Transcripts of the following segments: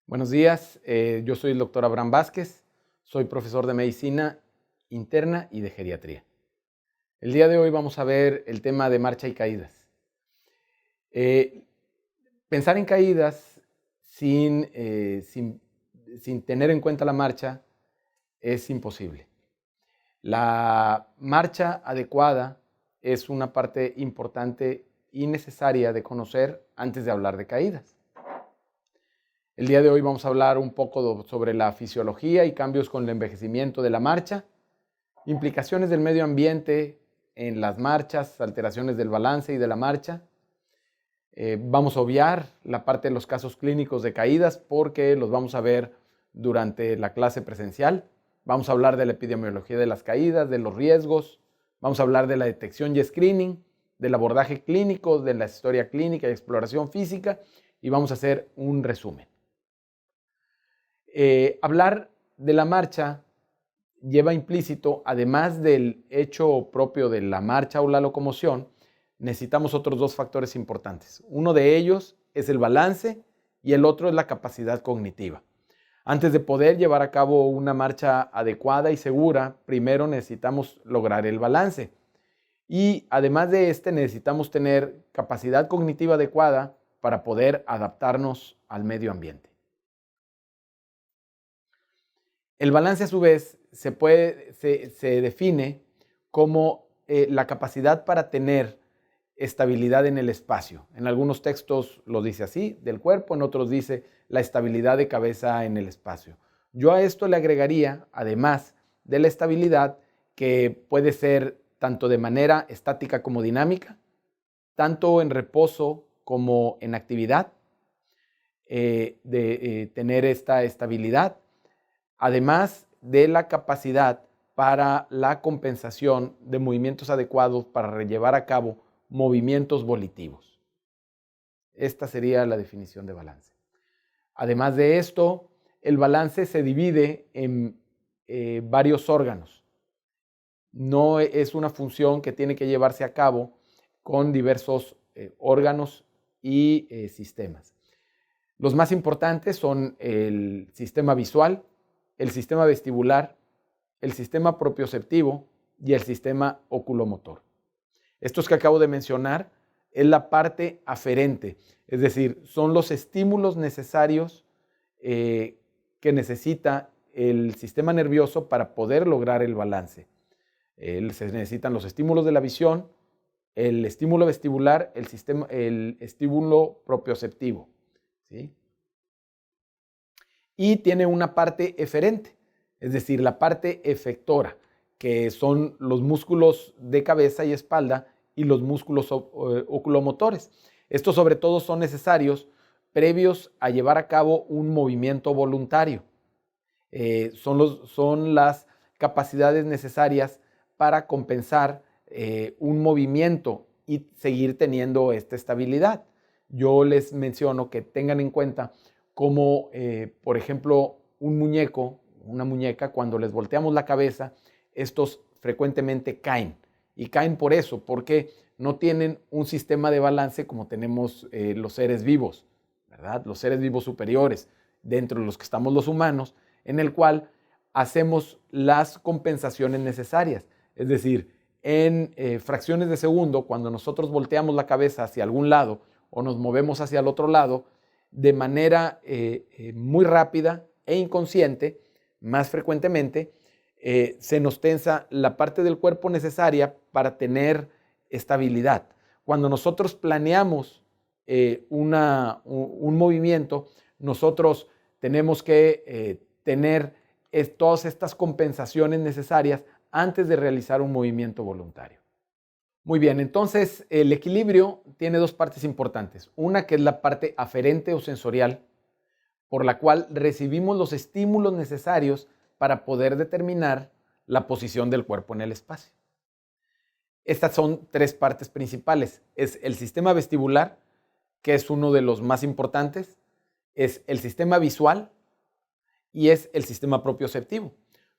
Buenos días, yo soy el doctor Abraham Vázquez, soy profesor de medicina interna y de geriatría. El día de hoy vamos a ver el tema de marcha y caídas. Eh, Pensar en caídas sin tener en cuenta la marcha es imposible. La marcha adecuada es una parte importante y necesaria de conocer antes de hablar de caídas. El día de hoy vamos a hablar un poco sobre la fisiología y cambios con el envejecimiento de la marcha, implicaciones del medio ambiente en las marchas, alteraciones del balance y de la marcha. Vamos a obviar la parte de los casos clínicos de caídas porque los vamos a ver durante la clase presencial. Vamos a hablar de la epidemiología de las caídas, de los riesgos. Vamos a hablar de la detección y screening, del abordaje clínico, de la historia clínica y exploración física, y vamos a hacer un resumen. Hablar de la marcha lleva implícito, además del hecho propio de la marcha o la locomoción, necesitamos otros dos factores importantes. Uno de ellos es el balance y el otro es la capacidad cognitiva. Antes de poder llevar a cabo una marcha adecuada y segura, primero necesitamos lograr el balance. Y además de necesitamos tener capacidad cognitiva adecuada para poder adaptarnos al medio ambiente. El balance, a su vez, se define como la capacidad para tener estabilidad en el espacio. En algunos textos lo dice así, del cuerpo, en otros dice la estabilidad de cabeza en el espacio. Yo a esto le agregaría, además de la estabilidad, que puede ser tanto de manera estática como dinámica, tanto en reposo como en actividad, tener esta estabilidad, además de la capacidad para la compensación de movimientos adecuados para llevar a cabo movimientos volitivos. Esta sería la definición de balance. Además de esto, el balance se divide en varios órganos. No es una función que tiene que llevarse a cabo con diversos órganos y sistemas. Los más importantes son el sistema visual, el sistema vestibular, el sistema propioceptivo y el sistema oculomotor. Estos que acabo de mencionar es la parte aferente, es decir, son los estímulos necesarios que necesita el sistema nervioso para poder lograr el balance. Se necesitan los estímulos de la visión, el estímulo vestibular, el estímulo propioceptivo, ¿sí? Y tiene una parte eferente, es decir, la parte efectora, que son los músculos de cabeza y espalda y los músculos oculomotores. Estos sobre todo son necesarios previos a llevar a cabo un movimiento voluntario. Son las capacidades necesarias para compensar un movimiento y seguir teniendo esta estabilidad. Yo les menciono que tengan en cuenta como, por ejemplo, un muñeco, una muñeca, cuando les volteamos la cabeza, estos frecuentemente caen. Y caen por eso, porque no tienen un sistema de balance como tenemos los seres vivos, ¿verdad? Los seres vivos superiores, dentro de los que estamos los humanos, en el cual hacemos las compensaciones necesarias. Es decir, en fracciones de segundo, cuando nosotros volteamos la cabeza hacia algún lado o nos movemos hacia el otro lado, de manera muy rápida e inconsciente, más frecuentemente, se nos tensa la parte del cuerpo necesaria para tener estabilidad. Cuando nosotros planeamos un movimiento, nosotros tenemos que tener todas estas compensaciones necesarias antes de realizar un movimiento voluntario. Muy bien, entonces el equilibrio tiene dos partes importantes. Una que es la parte aferente o sensorial, por la cual recibimos los estímulos necesarios para poder determinar la posición del cuerpo en el espacio. Estas son tres partes principales. Es el sistema vestibular, que es uno de los más importantes, es el sistema visual y es el sistema propioceptivo.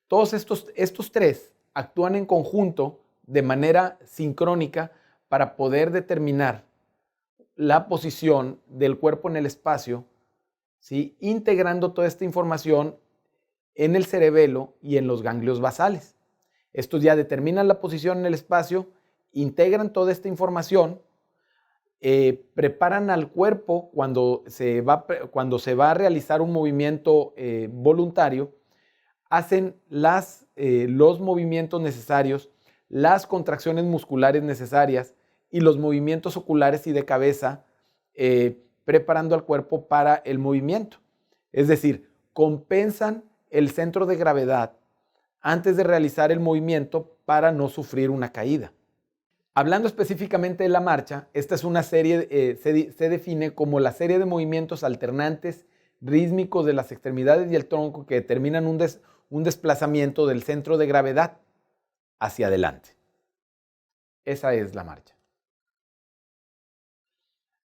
Todos estos tres actúan en conjunto de manera sincrónica para poder determinar la posición del cuerpo en el espacio ¿sí? Integrando toda esta información en el cerebelo y en los ganglios basales. Estos ya determinan la posición en el espacio, integran toda esta información, preparan al cuerpo cuando se va a realizar un movimiento voluntario, hacen los movimientos necesarios, las contracciones musculares necesarias y los movimientos oculares y de cabeza, preparando al cuerpo para el movimiento. Es decir, compensan el centro de gravedad antes de realizar el movimiento para no sufrir una caída. Hablando específicamente de la marcha, esta es una serie, se define como la serie de movimientos alternantes rítmicos de las extremidades y el tronco que determinan un desplazamiento del centro de gravedad hacia adelante. Esa es la marcha.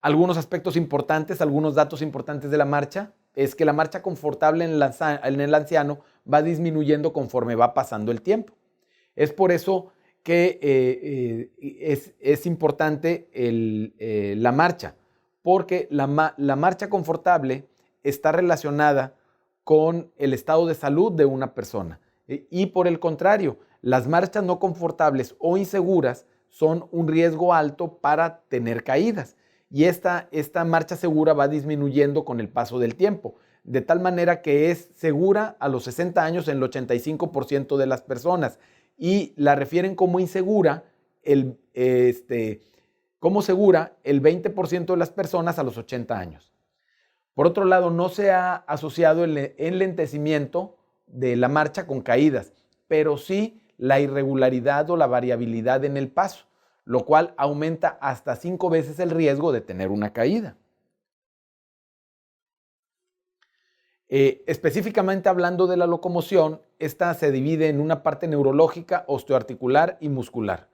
Algunos aspectos importantes, algunos datos importantes de la marcha, es que la marcha confortable en el anciano va disminuyendo conforme va pasando el tiempo. Es por eso que es importante la marcha, porque la marcha confortable está relacionada con el estado de salud de una persona. Y por el contrario, las marchas no confortables o inseguras son un riesgo alto para tener caídas. Y esta marcha segura va disminuyendo con el paso del tiempo, de tal manera que es segura a los 60 años en el 85% de las personas y la refieren como insegura, como segura el 20% de las personas a los 80 años. Por otro lado, no se ha asociado el enlentecimiento de la marcha con caídas, pero sí la irregularidad o la variabilidad en el paso, lo cual aumenta hasta 5 veces el riesgo de tener una caída. Específicamente hablando de la locomoción, esta se divide en una parte neurológica, osteoarticular y muscular,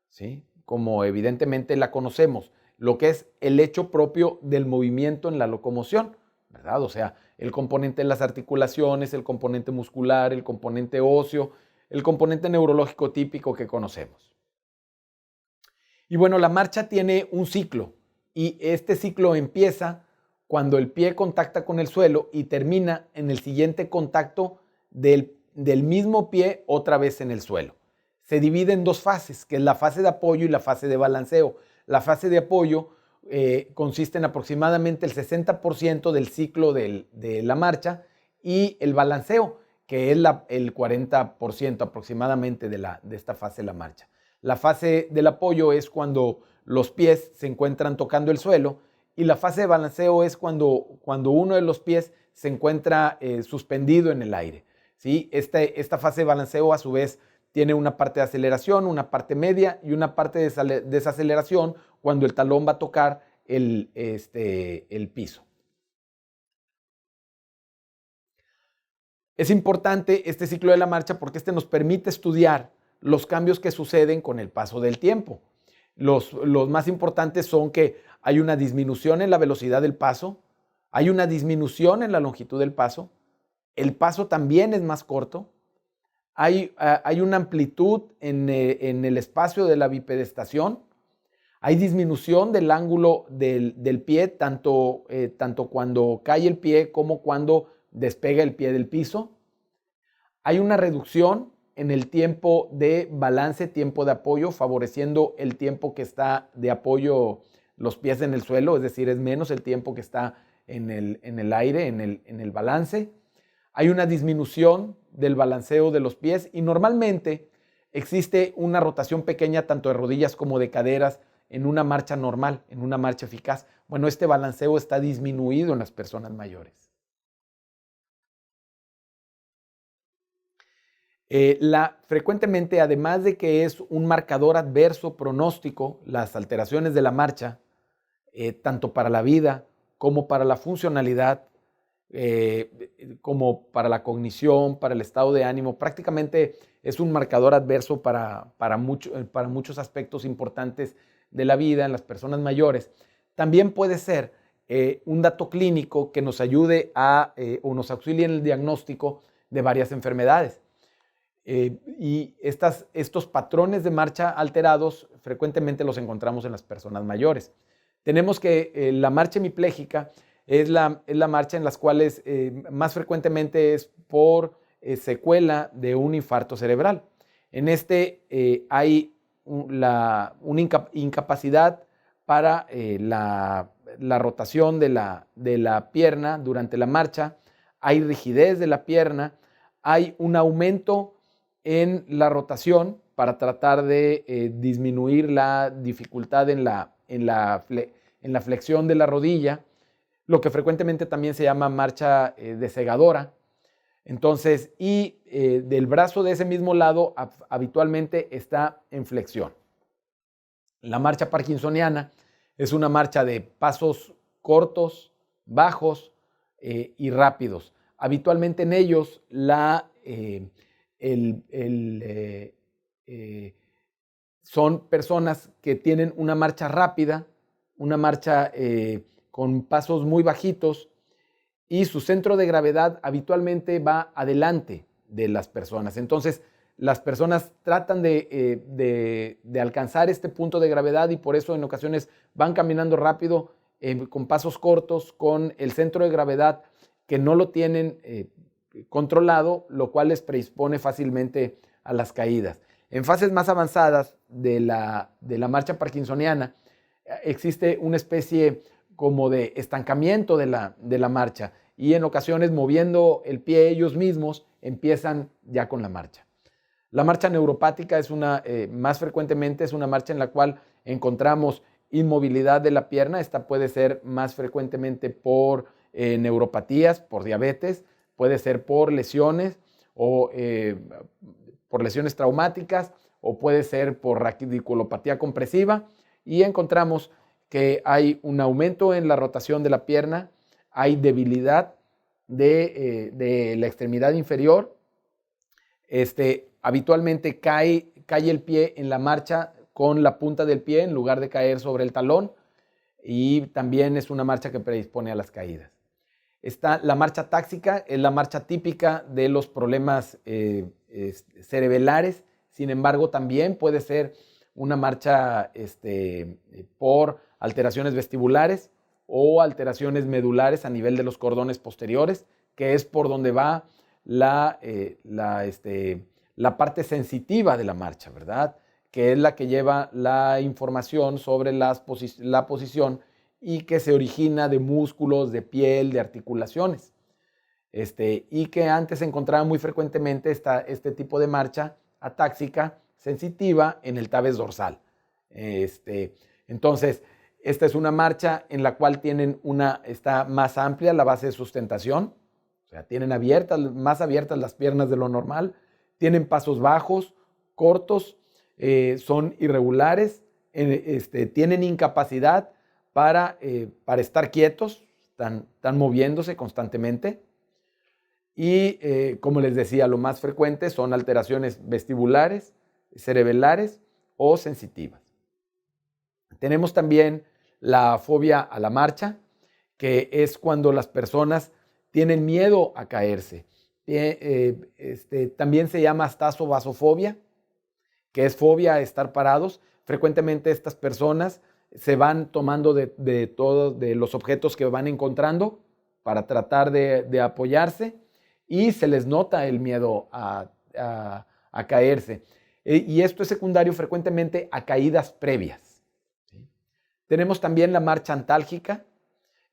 ¿sí? Como evidentemente la conocemos, lo que es el hecho propio del movimiento en la locomoción, ¿verdad? O sea, el componente de las articulaciones, el componente muscular, el componente óseo, el componente neurológico típico que conocemos. Y bueno, la marcha tiene un ciclo y este ciclo empieza cuando el pie contacta con el suelo y termina en el siguiente contacto del mismo pie otra vez en el suelo. Se divide en dos fases, que es la fase de apoyo y la fase de balanceo. La fase de apoyo consiste en aproximadamente el 60% del ciclo de la marcha y el balanceo, que es el 40% aproximadamente de esta fase de la marcha. La fase del apoyo es cuando los pies se encuentran tocando el suelo y la fase de balanceo es cuando uno de los pies se encuentra suspendido en el aire, ¿sí? Esta fase de balanceo a su vez tiene una parte de aceleración, una parte media y una parte de desaceleración cuando el talón va a tocar el piso. Es importante este ciclo de la marcha porque nos permite estudiar los cambios que suceden con el paso del tiempo. Los más importantes son que hay una disminución en la velocidad del paso, hay una disminución en la longitud del paso, el paso también es más corto, hay una amplitud en el espacio de la bipedestación, hay disminución del ángulo del pie, tanto cuando cae el pie como cuando despega el pie del piso. Hay una reducción en el tiempo de balance, tiempo de apoyo, favoreciendo el tiempo que está de apoyo los pies en el suelo, es decir, es menos el tiempo que está en el aire, en el balance. Hay una disminución del balanceo de los pies y normalmente existe una rotación pequeña tanto de rodillas como de caderas en una marcha normal, en una marcha eficaz. Bueno, este balanceo está disminuido en las personas mayores. Frecuentemente, además de que es un marcador adverso pronóstico, las alteraciones de la marcha, tanto para la vida como para la funcionalidad, como para la cognición, para el estado de ánimo, prácticamente es un marcador adverso para muchos aspectos importantes de la vida en las personas mayores. También puede ser un dato clínico que nos ayude o nos auxilie en el diagnóstico de varias enfermedades. Y estos patrones de marcha alterados frecuentemente los encontramos en las personas mayores. Tenemos que la marcha hemipléjica es la marcha en las cuales más frecuentemente es por secuela de un infarto cerebral. En hay una incapacidad para la rotación de la pierna durante la marcha, hay rigidez de la pierna, hay un aumento en la rotación para tratar de disminuir la dificultad en la flexión de la rodilla, lo que frecuentemente también se llama marcha desegadora. Entonces, del brazo de ese mismo lado habitualmente está en flexión. La marcha parkinsoniana es una marcha de pasos cortos, bajos y rápidos. Habitualmente en ellos son personas que tienen una marcha rápida, una marcha con pasos muy bajitos, y su centro de gravedad habitualmente va adelante de las personas. Entonces, las personas tratan de alcanzar este punto de gravedad y por eso en ocasiones van caminando rápido, con pasos cortos, con el centro de gravedad que no lo tienen controlado, lo cual les predispone fácilmente a las caídas. En fases más avanzadas de la marcha parkinsoniana existe una especie como de estancamiento de la marcha y en ocasiones moviendo el pie ellos mismos empiezan ya con la marcha. La marcha neuropática más frecuentemente es una marcha en la cual encontramos inmovilidad de la pierna. Esta puede ser más frecuentemente por neuropatías, por diabetes, puede ser por lesiones o por lesiones traumáticas o puede ser por radiculopatía compresiva y encontramos que hay un aumento en la rotación de la pierna, hay debilidad de la extremidad inferior, habitualmente cae el pie en la marcha con la punta del pie en lugar de caer sobre el talón y también es una marcha que predispone a las caídas. Está la marcha táxica, es la marcha típica de los problemas cerebelares, sin embargo también puede ser una marcha por alteraciones vestibulares o alteraciones medulares a nivel de los cordones posteriores, que es por donde va la parte sensitiva de la marcha, ¿verdad? Que es la que lleva la información sobre la posición y que se origina de músculos, de piel, de articulaciones. Y que antes se encontraba muy frecuentemente este tipo de marcha atáxica sensitiva en el tabes dorsal. Entonces, esta es una marcha en la cual está más amplia la base de sustentación, o sea, tienen más abiertas las piernas de lo normal, tienen pasos bajos, cortos, son irregulares, tienen incapacidad para estar quietos, están moviéndose constantemente. Y como les decía, lo más frecuente son alteraciones vestibulares, cerebelares o sensitivas. Tenemos también la fobia a la marcha, que es cuando las personas tienen miedo a caerse. También se llama astasovasofobia, que es fobia a estar parados. Frecuentemente estas personas se van tomando de todos los objetos que van encontrando para tratar de apoyarse y se les nota el miedo a caerse. Y esto es secundario frecuentemente a caídas previas. ¿Sí? Tenemos también la marcha antálgica,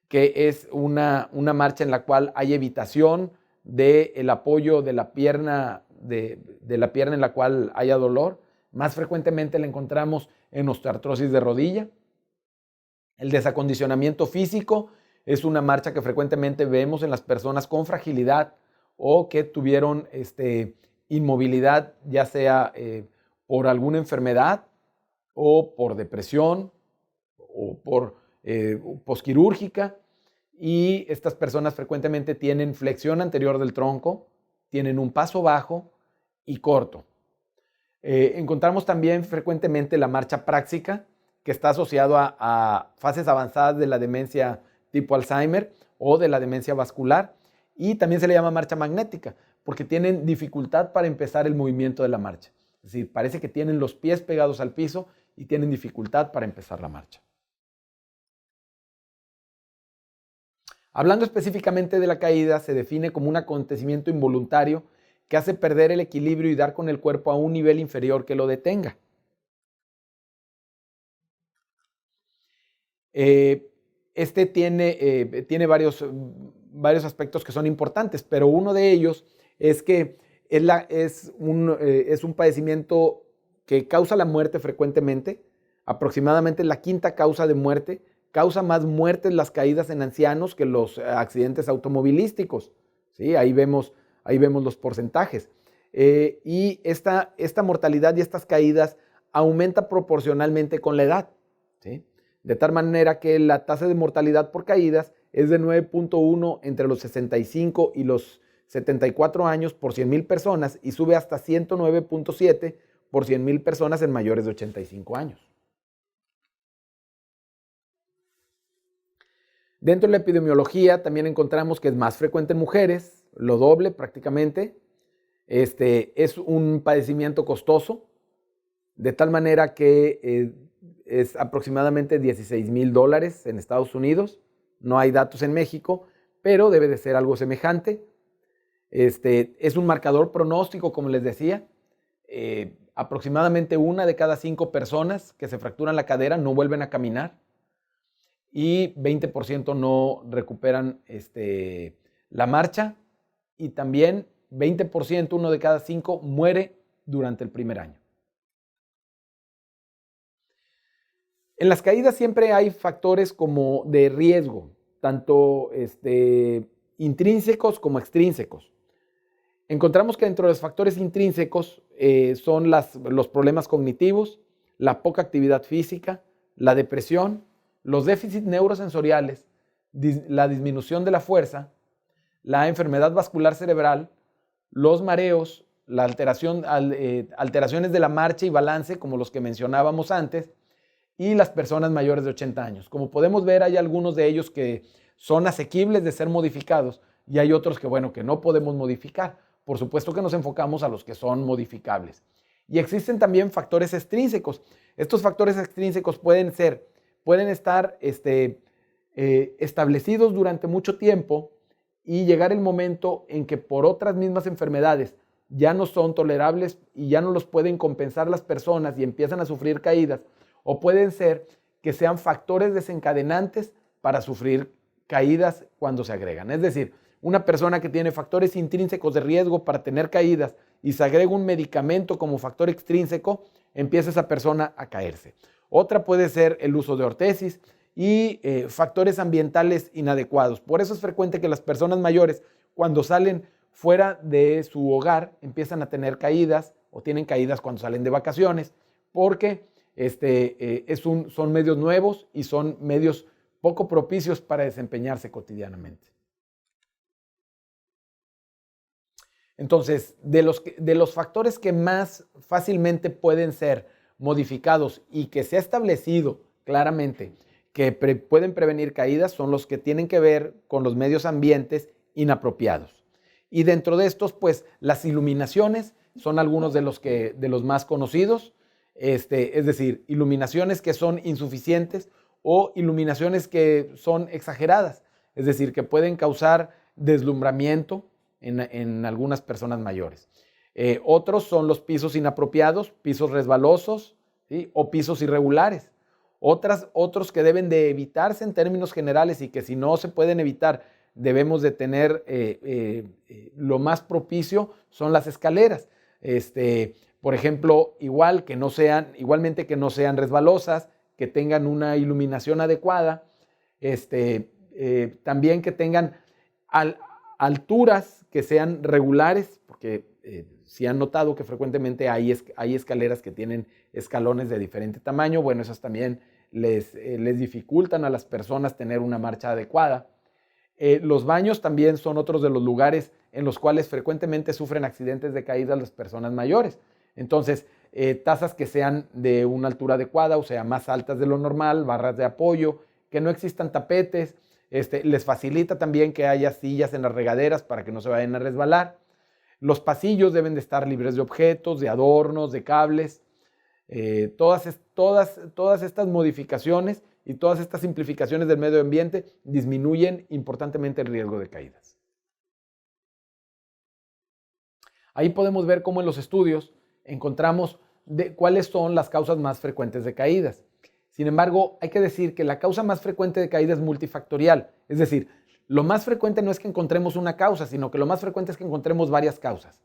que es una marcha en la cual hay evitación del apoyo de la pierna, de la pierna en la cual haya dolor. Más frecuentemente la encontramos en osteoartrosis de rodilla. El desacondicionamiento físico es una marcha que frecuentemente vemos en las personas con fragilidad o que tuvieron inmovilidad, ya sea por alguna enfermedad o por depresión o por posquirúrgica, y estas personas frecuentemente tienen flexión anterior del tronco, tienen un paso bajo y corto. Encontramos también frecuentemente la marcha práxica, que está asociado a fases avanzadas de la demencia tipo Alzheimer o de la demencia vascular, y también se le llama marcha magnética, porque tienen dificultad para empezar el movimiento de la marcha. Es decir, parece que tienen los pies pegados al piso y tienen dificultad para empezar la marcha. Hablando específicamente de la caída, se define como un acontecimiento involuntario que hace perder el equilibrio y dar con el cuerpo a un nivel inferior que lo detenga. Este tiene varios aspectos que son importantes, pero uno de ellos es que es un padecimiento que causa la muerte frecuentemente, aproximadamente la quinta causa de muerte. Causa más muertes las caídas en ancianos que los accidentes automovilísticos. ¿Sí? Ahí vemos los porcentajes. Y esta mortalidad y estas caídas aumenta proporcionalmente con la edad. ¿Sí? De tal manera que la tasa de mortalidad por caídas es de 9.1 entre los 65 y los 74 años por 100,000 personas y sube hasta 109.7 por 100,000 personas en mayores de 85 años. Dentro de la epidemiología también encontramos que es más frecuente en mujeres, lo doble prácticamente. Es un padecimiento costoso, de tal manera que es aproximadamente $16,000 en Estados Unidos. No hay datos en México, pero debe de ser algo semejante. Es un marcador pronóstico, como les decía. Aproximadamente 1 de cada 5 personas que se fracturan la cadera no vuelven a caminar. Y 20% no recuperan la marcha, y también 20%, 1 de cada 5, muere durante el primer año. En las caídas siempre hay factores como de riesgo, tanto intrínsecos como extrínsecos. Encontramos que dentro de los factores intrínsecos son los problemas cognitivos, la poca actividad física, la depresión, los déficits neurosensoriales, la disminución de la fuerza, la enfermedad vascular cerebral, los mareos, alteraciones de la marcha y balance, como los que mencionábamos antes, y las personas mayores de 80 años. Como podemos ver, hay algunos de ellos que son asequibles de ser modificados y hay otros que no podemos modificar. Por supuesto que nos enfocamos a los que son modificables. Y existen también factores extrínsecos. Estos factores extrínsecos pueden estar establecidos durante mucho tiempo y llegar el momento en que por otras mismas enfermedades ya no son tolerables y ya no los pueden compensar las personas y empiezan a sufrir caídas, o pueden ser que sean factores desencadenantes para sufrir caídas cuando se agregan. Es decir, una persona que tiene factores intrínsecos de riesgo para tener caídas y se agrega un medicamento como factor extrínseco, empieza esa persona a caerse. Otra puede ser el uso de ortesis y factores ambientales inadecuados. Por eso es frecuente que las personas mayores, cuando salen fuera de su hogar, empiezan a tener caídas o tienen caídas cuando salen de vacaciones, porque son medios nuevos y son medios poco propicios para desempeñarse cotidianamente. Entonces, de los factores que más fácilmente pueden ser modificados y que se ha establecido claramente que pueden prevenir caídas, son los que tienen que ver con los medios ambientes inapropiados. Y dentro de estos, pues, las iluminaciones son algunos de los más conocidos, es decir, iluminaciones que son insuficientes o iluminaciones que son exageradas, es decir, que pueden causar deslumbramiento en algunas personas mayores. Otros son los pisos inapropiados, pisos resbalosos, ¿sí? O pisos irregulares. Otros que deben de evitarse en términos generales y que si no se pueden evitar debemos de tener lo más propicio son las escaleras. Por ejemplo, igualmente que no sean resbalosas, que tengan una iluminación adecuada, también que tengan alturas que sean regulares, porque si han notado que frecuentemente hay escaleras que tienen escalones de diferente tamaño, bueno, esas también les dificultan a las personas tener una marcha adecuada. Los baños también son otros de los lugares en los cuales frecuentemente sufren accidentes de caída las personas mayores. Entonces, tazas que sean de una altura adecuada, o sea, más altas de lo normal, barras de apoyo, que no existan tapetes. Les facilita también que haya sillas en las regaderas para que no se vayan a resbalar. Los pasillos deben de estar libres de objetos, de adornos, de cables. Todas estas modificaciones y todas estas simplificaciones del medio ambiente disminuyen importantemente el riesgo de caídas. Ahí podemos ver cómo en los estudios encontramos cuáles son las causas más frecuentes de caídas. Sin embargo, hay que decir que la causa más frecuente de caída es multifactorial. Es decir, lo más frecuente no es que encontremos una causa, sino que lo más frecuente es que encontremos varias causas.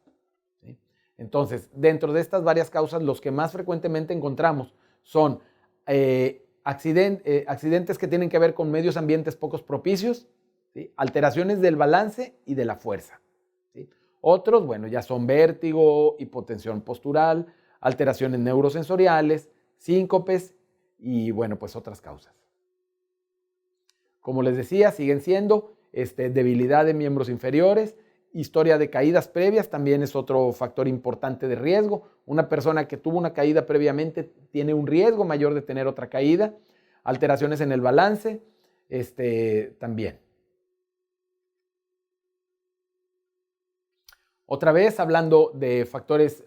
¿Sí? Entonces, dentro de estas varias causas, los que más frecuentemente encontramos son accidentes que tienen que ver con medios ambientes pocos propicios, ¿sí? Alteraciones del balance y de la fuerza. ¿Sí? Otros, bueno, ya son vértigo, hipotensión postural, alteraciones neurosensoriales, síncopes y, bueno, pues otras causas. Como les decía, siguen siendo debilidad de miembros inferiores, historia de caídas previas, también es otro factor importante de riesgo. Una persona que tuvo una caída previamente tiene un riesgo mayor de tener otra caída. Alteraciones en el balance, también. Otra vez, hablando de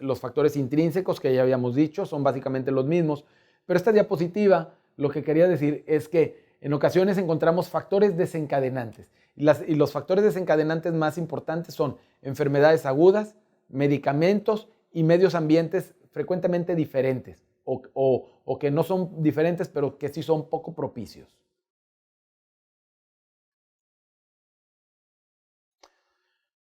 los factores intrínsecos que ya habíamos dicho, son básicamente los mismos, pero esta diapositiva lo que quería decir es que en ocasiones encontramos factores desencadenantes y los factores desencadenantes más importantes son enfermedades agudas, medicamentos y medios ambientes frecuentemente diferentes o que no son diferentes pero que sí son poco propicios.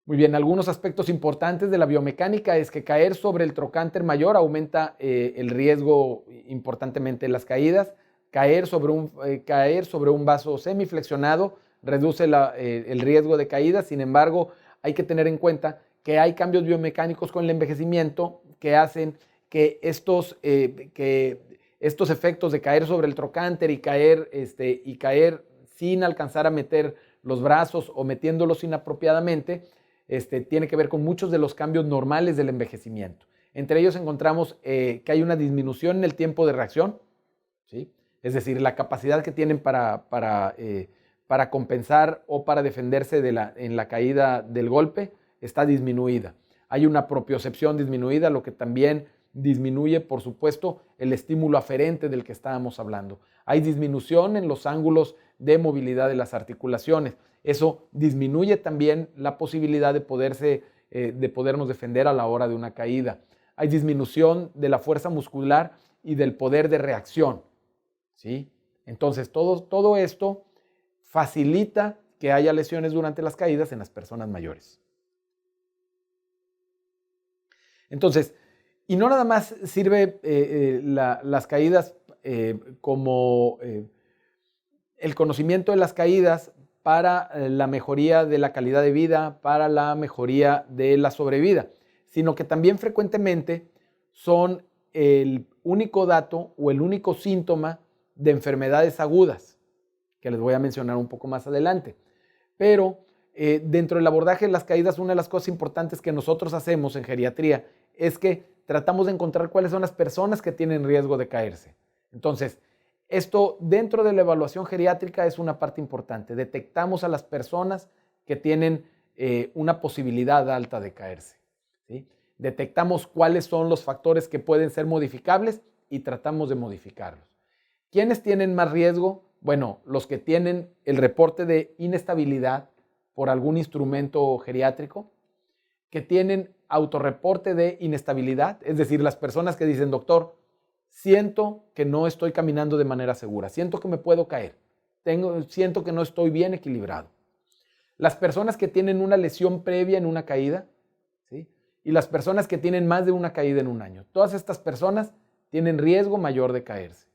Muy bien, algunos aspectos importantes de la biomecánica es que caer sobre el trocánter mayor aumenta el riesgo importantemente de las caídas. Caer sobre un vaso semiflexionado reduce el riesgo de caída. Sin embargo, hay que tener en cuenta que hay cambios biomecánicos con el envejecimiento que hacen que estos efectos de caer sobre el trocánter y caer sin alcanzar a meter los brazos o metiéndolos inapropiadamente, tiene que ver con muchos de los cambios normales del envejecimiento. Entre ellos encontramos que hay una disminución en el tiempo de reacción, ¿sí? Es decir, la capacidad que tienen para compensar o para defenderse en la caída del golpe está disminuida. Hay una propiocepción disminuida, lo que también disminuye, por supuesto, el estímulo aferente del que estábamos hablando. Hay disminución en los ángulos de movilidad de las articulaciones. Eso disminuye también la posibilidad de podernos defender a la hora de una caída. Hay disminución de la fuerza muscular y del poder de reacción, ¿sí? Entonces, todo esto facilita que haya lesiones durante las caídas en las personas mayores. Entonces, y no nada más sirve las caídas como el conocimiento de las caídas para la mejoría de la calidad de vida, para la mejoría de la sobrevida, sino que también frecuentemente son el único dato o el único síntoma de enfermedades agudas, que les voy a mencionar un poco más adelante. Pero dentro del abordaje de las caídas, una de las cosas importantes que nosotros hacemos en geriatría es que tratamos de encontrar cuáles son las personas que tienen riesgo de caerse. Entonces, esto dentro de la evaluación geriátrica es una parte importante. Detectamos a las personas que tienen una posibilidad alta de caerse, ¿sí? Detectamos cuáles son los factores que pueden ser modificables y tratamos de modificarlos. ¿Quiénes tienen más riesgo? Bueno, los que tienen el reporte de inestabilidad por algún instrumento geriátrico, que tienen autorreporte de inestabilidad, es decir, las personas que dicen, doctor, siento que no estoy caminando de manera segura, siento que me puedo caer, siento que no estoy bien equilibrado. Las personas que tienen una lesión previa en una caída, ¿sí? Y las personas que tienen más de una caída en un año. Todas estas personas tienen riesgo mayor de caerse.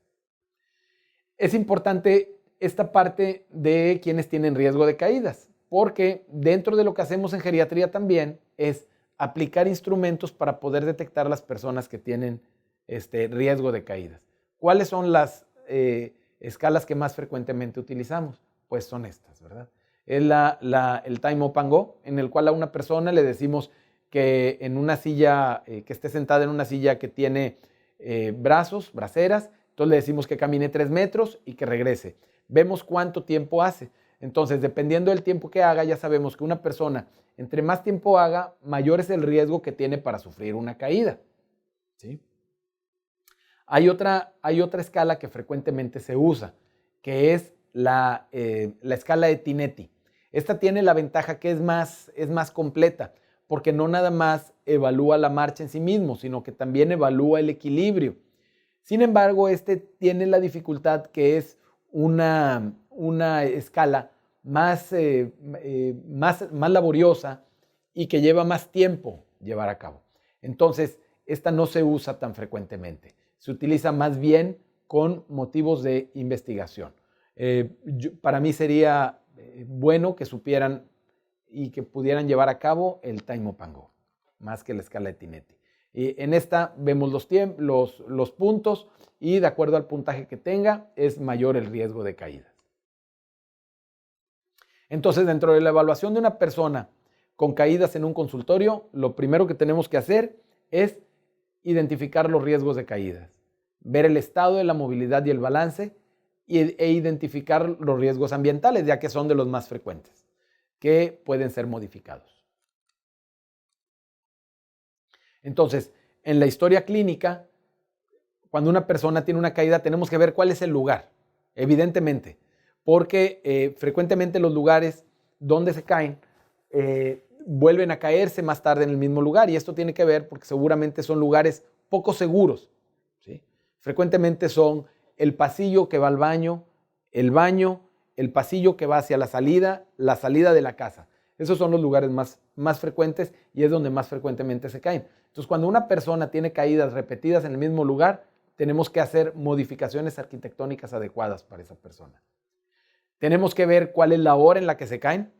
Es importante esta parte de quienes tienen riesgo de caídas, porque dentro de lo que hacemos en geriatría también es aplicar instrumentos para poder detectar las personas que tienen riesgo de caídas. ¿Cuáles son las escalas que más frecuentemente utilizamos? Pues son estas, ¿verdad? Es el Time Up and Go, en el cual a una persona le decimos que en una silla, que esté sentada en una silla que tiene braceras, entonces le decimos que camine 3 metros y que regrese. Vemos cuánto tiempo hace. Entonces, dependiendo del tiempo que haga, ya sabemos que una persona, entre más tiempo haga, mayor es el riesgo que tiene para sufrir una caída, ¿sí? Hay otra escala que frecuentemente se usa que es la escala de Tinetti. Esta tiene la ventaja que es más completa, porque no nada más evalúa la marcha en sí mismo, sino que también evalúa el equilibrio. Sin embargo, este tiene la dificultad que es una escala más laboriosa y que lleva más tiempo llevar a cabo. Entonces, esta no se usa tan frecuentemente. Se utiliza más bien con motivos de investigación. Para mí sería bueno que supieran y que pudieran llevar a cabo el Time-Up-and-Go, más que la escala de Tinetti. En esta vemos los puntos y de acuerdo al puntaje que tenga es mayor el riesgo de caídas. Entonces, dentro de la evaluación de una persona con caídas en un consultorio, lo primero que tenemos que hacer es identificar los riesgos de caídas, ver el estado de la movilidad y el balance e identificar los riesgos ambientales, ya que son de los más frecuentes, que pueden ser modificados. Entonces, en la historia clínica, cuando una persona tiene una caída, tenemos que ver cuál es el lugar, evidentemente, porque frecuentemente los lugares donde se caen vuelven a caerse más tarde en el mismo lugar, y esto tiene que ver porque seguramente son lugares poco seguros, ¿sí? Frecuentemente son el pasillo que va al baño, el pasillo que va hacia la salida de la casa. Esos son los lugares más frecuentes y es donde más frecuentemente se caen. Entonces, cuando una persona tiene caídas repetidas en el mismo lugar, tenemos que hacer modificaciones arquitectónicas adecuadas para esa persona. Tenemos que ver cuál es la hora en la que se caen,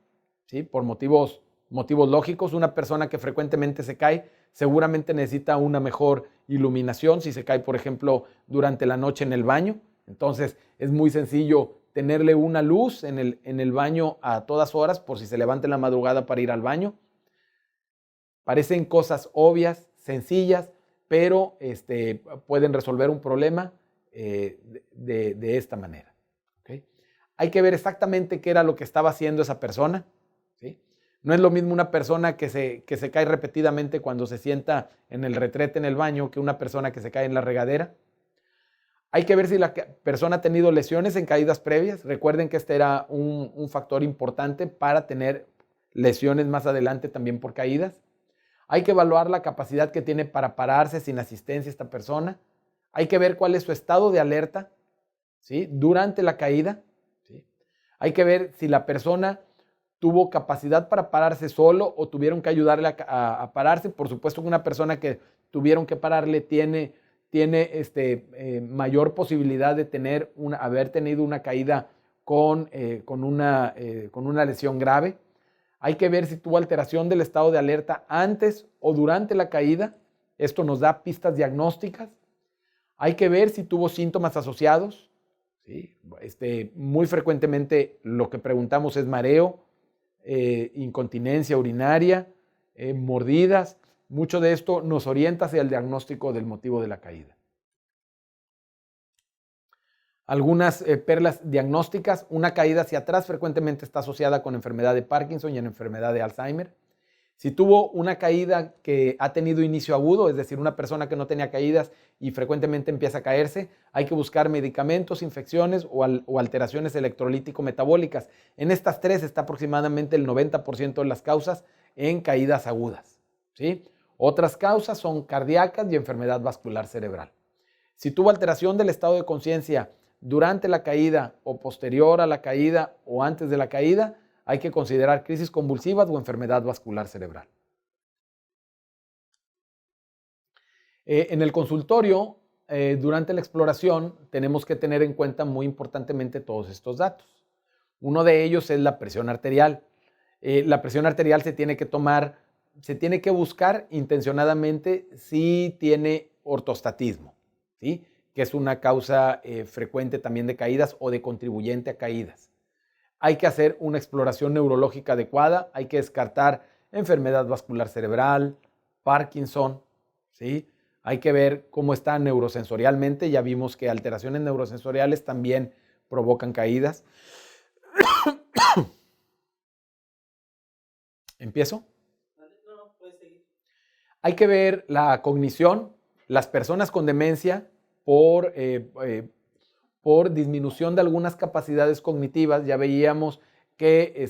¿sí? Por motivos lógicos. Una persona que frecuentemente se cae seguramente necesita una mejor iluminación. Si se cae, por ejemplo, durante la noche en el baño, entonces es muy sencillo tenerle una luz en el baño a todas horas por si se levanta en la madrugada para ir al baño. Parecen cosas obvias, sencillas, pero pueden resolver un problema de esta manera. ¿Okay? Hay que ver exactamente qué era lo que estaba haciendo esa persona, ¿sí? No es lo mismo una persona que se cae repetidamente cuando se sienta en el retrete en el baño que una persona que se cae en la regadera. Hay que ver si la persona ha tenido lesiones en caídas previas. Recuerden que este era un factor importante para tener lesiones más adelante también por caídas. Hay que evaluar la capacidad que tiene para pararse sin asistencia esta persona. Hay que ver cuál es su estado de alerta, ¿sí? Durante la caída, ¿sí? Hay que ver si la persona tuvo capacidad para pararse solo o tuvieron que ayudarle a pararse. Por supuesto que una persona que tuvieron que pararle tiene mayor posibilidad de haber tenido una caída con una lesión grave. Hay que ver si tuvo alteración del estado de alerta antes o durante la caída. Esto nos da pistas diagnósticas. Hay que ver si tuvo síntomas asociados, ¿sí? Muy frecuentemente lo que preguntamos es mareo, incontinencia urinaria, mordidas. Mucho de esto nos orienta hacia el diagnóstico del motivo de la caída. Algunas perlas diagnósticas: una caída hacia atrás frecuentemente está asociada con enfermedad de Parkinson y en enfermedad de Alzheimer. Si tuvo una caída que ha tenido inicio agudo, es decir, una persona que no tenía caídas y frecuentemente empieza a caerse, hay que buscar medicamentos, infecciones o alteraciones electrolítico-metabólicas. En estas tres está aproximadamente el 90% de las causas en caídas agudas, ¿sí? Otras causas son cardíacas y enfermedad vascular cerebral. Si tuvo alteración del estado de conciencia durante la caída o posterior a la caída o antes de la caída, hay que considerar crisis convulsivas o enfermedad vascular cerebral. En el consultorio, durante la exploración, tenemos que tener en cuenta muy importantemente todos estos datos. Uno de ellos es la presión arterial. La presión arterial se tiene que buscar intencionadamente si tiene ortostatismo, ¿sí? Que es una causa frecuente también de caídas o de contribuyente a caídas. Hay que hacer una exploración neurológica adecuada, hay que descartar enfermedad vascular cerebral, Parkinson, ¿sí? Hay que ver cómo está neurosensorialmente. Ya vimos que alteraciones neurosensoriales también provocan caídas. ¿Empiezo? No, puedes seguir. Hay que ver la cognición. Las personas con demencia por disminución de algunas capacidades cognitivas. Ya veíamos que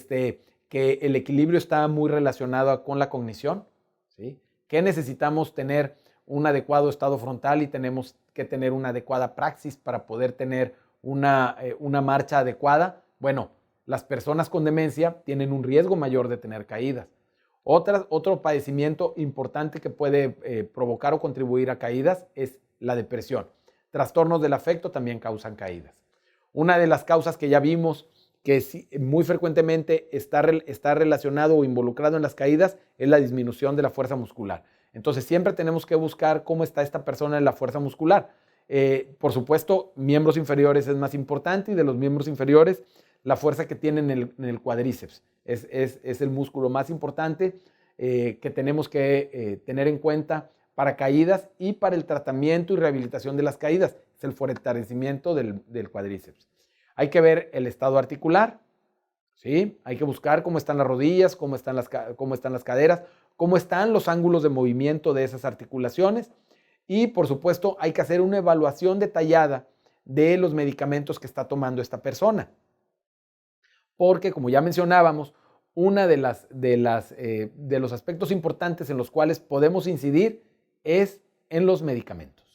el equilibrio está muy relacionado con la cognición, ¿sí? Que necesitamos tener un adecuado estado frontal y tenemos que tener una adecuada praxis para poder tener una marcha adecuada. Bueno, las personas con demencia tienen un riesgo mayor de tener caídas. Otro padecimiento importante que puede provocar o contribuir a caídas es la depresión. Trastornos del afecto también causan caídas. Una de las causas que ya vimos que muy frecuentemente está relacionado o involucrado en las caídas es la disminución de la fuerza muscular. Entonces siempre tenemos que buscar cómo está esta persona en la fuerza muscular. Por supuesto, miembros inferiores es más importante, y de los miembros inferiores, la fuerza que tienen en el cuádriceps es el músculo más importante que tenemos que tener en cuenta para caídas y para el tratamiento y rehabilitación de las caídas. Es el fortalecimiento del cuádriceps. Hay que ver el estado articular, ¿sí? Hay que buscar cómo están las rodillas, cómo están las caderas, cómo están los ángulos de movimiento de esas articulaciones. Y por supuesto hay que hacer una evaluación detallada de los medicamentos que está tomando esta persona. Porque, como ya mencionábamos, uno de los aspectos importantes en los cuales podemos incidir es en los medicamentos.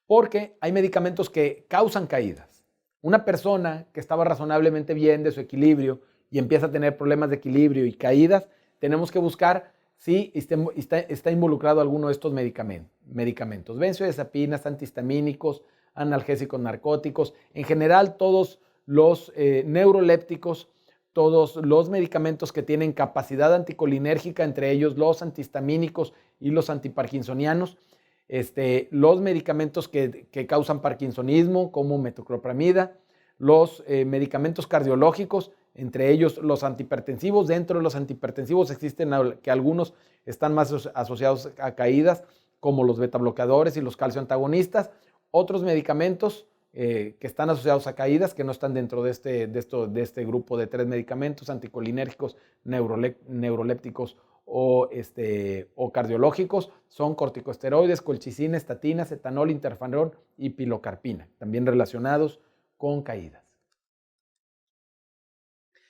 Porque hay medicamentos que causan caídas. Una persona que estaba razonablemente bien de su equilibrio y empieza a tener problemas de equilibrio y caídas, tenemos que buscar si está involucrado alguno de estos medicamentos. Benzodiazepinas, antihistamínicos, analgésicos, narcóticos, en general todos los neurolépticos, todos los medicamentos que tienen capacidad anticolinérgica, entre ellos los antihistamínicos y los antiparkinsonianos, los medicamentos que causan parkinsonismo, como metoclopramida, los medicamentos cardiológicos, entre ellos los antihipertensivos. Dentro de los antihipertensivos existen que algunos están más asociados a caídas, como los betabloqueadores y los calcio antagonistas. Otros medicamentos que están asociados a caídas, que no están dentro de este grupo de 3 medicamentos: anticolinérgicos, neurolépticos o cardiológicos, son corticosteroides, colchicina, estatinas, etanol, interferón y pilocarpina, también relacionados con caídas.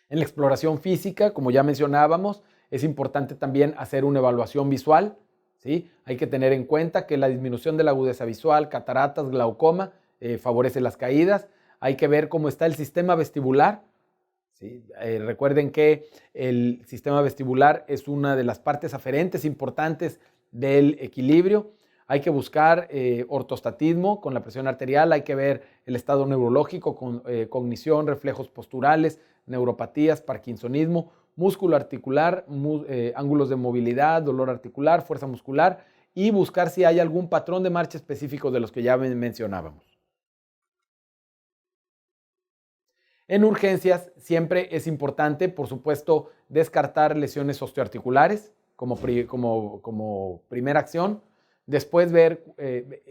En la exploración física, como ya mencionábamos, es importante también hacer una evaluación visual, ¿sí? Hay que tener en cuenta que la disminución de la agudeza visual, cataratas, glaucoma, favorece las caídas. Hay que ver cómo está el sistema vestibular, ¿sí? Recuerden que el sistema vestibular es una de las partes aferentes importantes del equilibrio. Hay que buscar ortostatismo con la presión arterial, hay que ver el estado neurológico con cognición, reflejos posturales, neuropatías, parkinsonismo, músculo articular, ángulos de movilidad, dolor articular, fuerza muscular, y buscar si hay algún patrón de marcha específico de los que ya mencionábamos. En urgencias siempre es importante, por supuesto, descartar lesiones osteoarticulares como primera acción. Después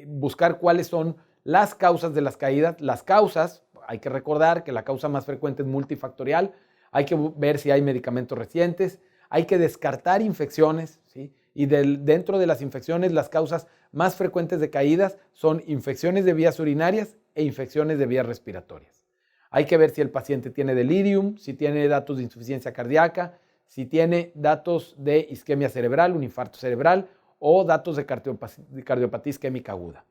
buscar cuáles son las causas de las caídas. Las causas, hay que recordar que la causa más frecuente es multifactorial. Hay que ver si hay medicamentos recientes. Hay que descartar infecciones, ¿sí? Y dentro de las infecciones, las causas más frecuentes de caídas son infecciones de vías urinarias e infecciones de vías respiratorias. Hay que ver si el paciente tiene delirium, si tiene datos de insuficiencia cardíaca, si tiene datos de isquemia cerebral, un infarto cerebral, o datos de cardiopatía isquémica aguda.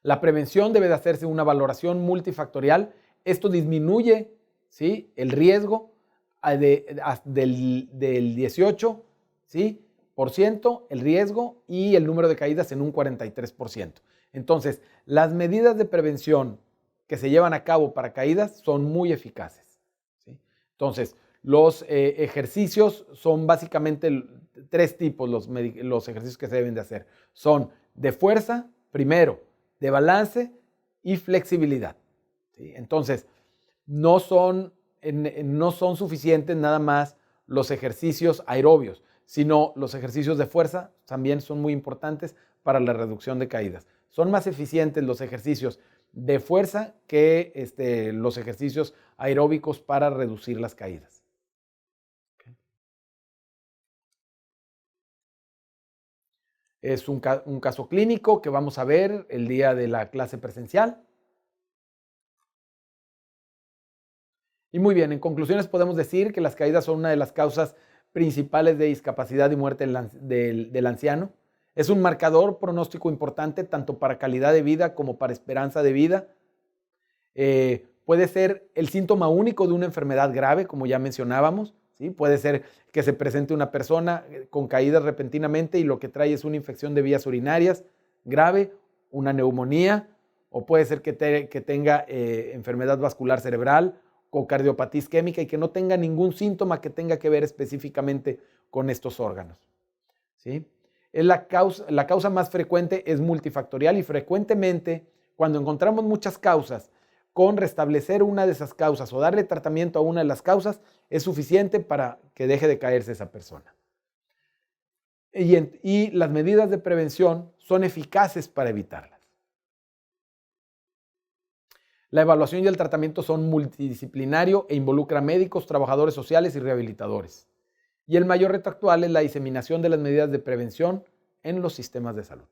La prevención debe de hacerse una valoración multifactorial. Esto disminuye, ¿sí?, el riesgo del 18%, ¿sí?, el riesgo, y el número de caídas en un 43%. Entonces, las medidas de prevención que se llevan a cabo para caídas son muy eficaces, ¿sí? Entonces, los ejercicios son básicamente 3 tipos, los ejercicios que se deben de hacer. Son de fuerza, primero, de balance y flexibilidad, ¿sí? Entonces, no son suficientes nada más los ejercicios aerobios, sino los ejercicios de fuerza también son muy importantes para la reducción de caídas. Son más eficientes los ejercicios de fuerza que los ejercicios aeróbicos para reducir las caídas. Es un caso clínico que vamos a ver el día de la clase presencial. Y muy bien, en conclusiones podemos decir que las caídas son una de las causas principales de discapacidad y muerte del anciano. Es un marcador pronóstico importante tanto para calidad de vida como para esperanza de vida. Puede ser el síntoma único de una enfermedad grave, como ya mencionábamos, ¿sí? Puede ser que se presente una persona con caídas repentinamente y lo que trae es una infección de vías urinarias grave, una neumonía, o puede ser que tenga enfermedad vascular cerebral o cardiopatía isquémica y que no tenga ningún síntoma que tenga que ver específicamente con estos órganos, ¿sí? La causa más frecuente es multifactorial y frecuentemente cuando encontramos muchas causas, con restablecer una de esas causas o darle tratamiento a una de las causas es suficiente para que deje de caerse esa persona. Y las medidas de prevención son eficaces para evitarlas. La evaluación y el tratamiento son multidisciplinario e involucra médicos, trabajadores sociales y rehabilitadores. Y el mayor reto actual es la diseminación de las medidas de prevención en los sistemas de salud.